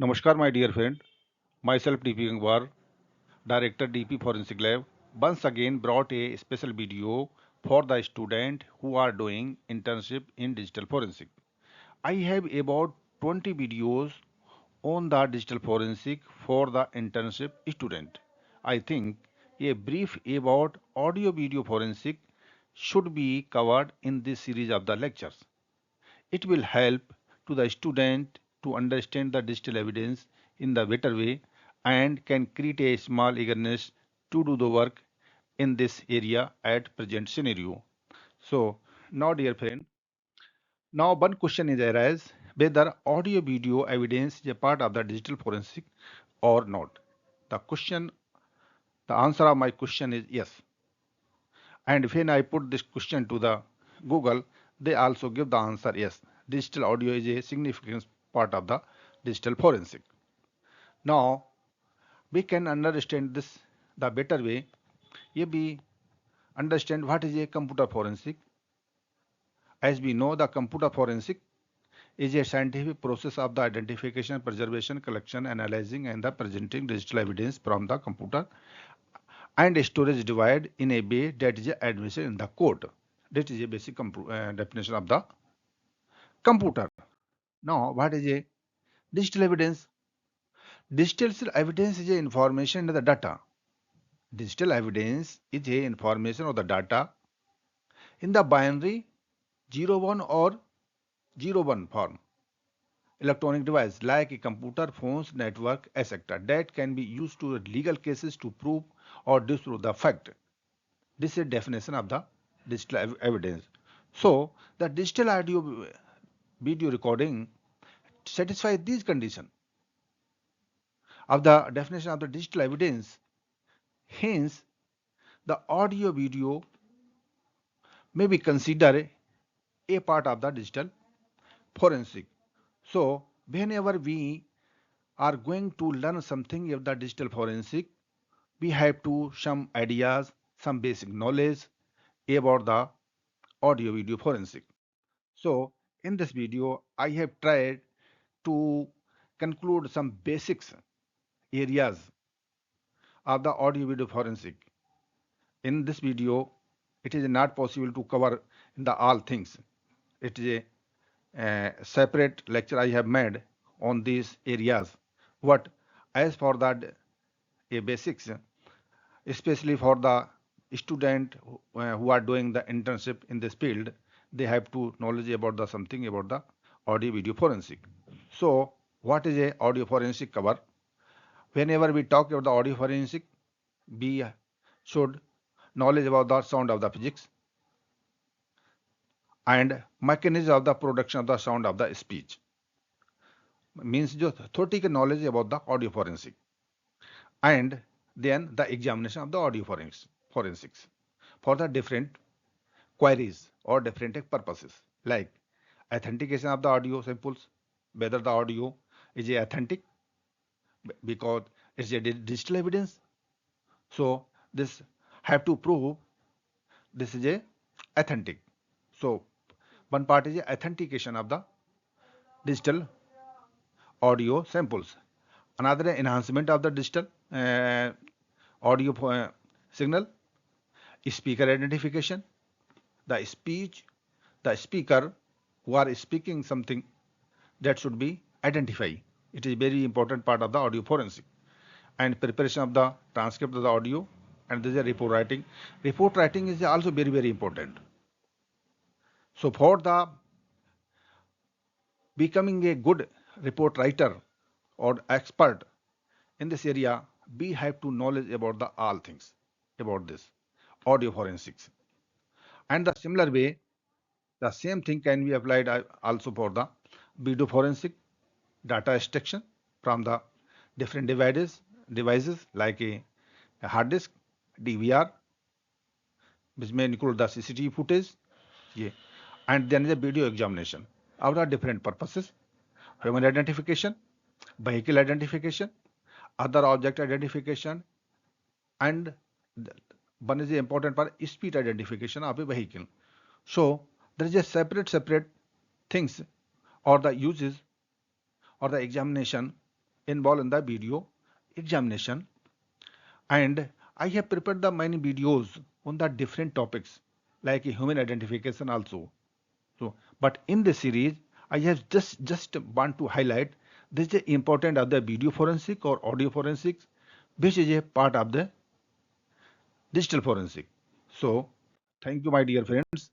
Namaskar, my dear friend. Myself, DP Gangwar, Director DP Forensic Lab, once again brought a special video for the student who are doing internship in digital forensic. I have about 20 videos on the digital forensic for the internship student. I think a brief about audio video forensic should be covered in this series of the lectures. It will help to the student to understand the digital evidence in the better way and can create a small eagerness to do the work in this area at present scenario. So now dear friend, now one question is arise whether audio video evidence is a part of the digital forensic or not. The question, the answer of my question is yes. And when I put this question to the Google, they also give the answer yes. Digital audio is a significant part of the digital forensic. Now we can understand this the better way if we understand what is a computer forensic. As we know, the computer forensic is a scientific process of the identification, preservation, collection, analyzing, and the presenting digital evidence from the computer and storage divided in a way that is admitted in the code. That is a basic definition of the computer. Now, what is a digital evidence? Digital evidence is a information of the data. Digital evidence is a information of the data in the binary 01 or 01 form. Electronic device like a computer, phones, network, etc. that can be used to legal cases to prove or disprove the fact. This is definition of the digital evidence. So the digital audio video recording satisfies these conditions of the definition of the digital evidence. Hence, the audio video may be considered a part of the digital forensic. So, whenever we are going to learn something of the digital forensic, we have to some ideas, some basic knowledge about the audio video forensic. So, in this video, I have tried to conclude some basics areas of the audio video forensic. In this video, it is not possible to cover in the all things. It is a separate lecture I have made on these areas. What as for that a basics, especially for the student who are doing the internship in this field, they have to knowledge about the something about the audio video forensic. So what is a audio forensic cover? Whenever we talk about the audio forensic, we should knowledge about the sound of the physics and mechanism of the production of the sound of the speech. Means जो theoretical knowledge about the audio forensic and then the examination of the audio forensics for the different queries or different purposes like authentication of the audio samples, whether the audio is a authentic because it's a digital evidence. So this have to prove this is a authentic. So one part is a authentication of the digital audio samples. Another enhancement of the digital audio signal, speaker identification, the speech, the speaker who are speaking something that should be identified. It is very important part of the audio forensic and preparation of the transcript of the audio and this is a report writing. Report writing is also very important. So for the becoming a good report writer or expert in this area, we have to knowledge about the all things about this audio forensics. And the similar way, the same thing can be applied also for the video forensic data extraction from the different devices like a hard disk, DVR, which may include the CCTV footage, yeah. And then the video examination of the different purposes, human identification, vehicle identification, other object identification, and one is the important part speed identification of a vehicle. So there is a separate things or the uses or the examination involved in the video examination, and I have prepared the many videos on the different topics like human identification also. So, but in this series, I have just want to highlight this is important of the video forensic or audio forensics, which is a part of the digital forensic. So, thank you, my dear friends.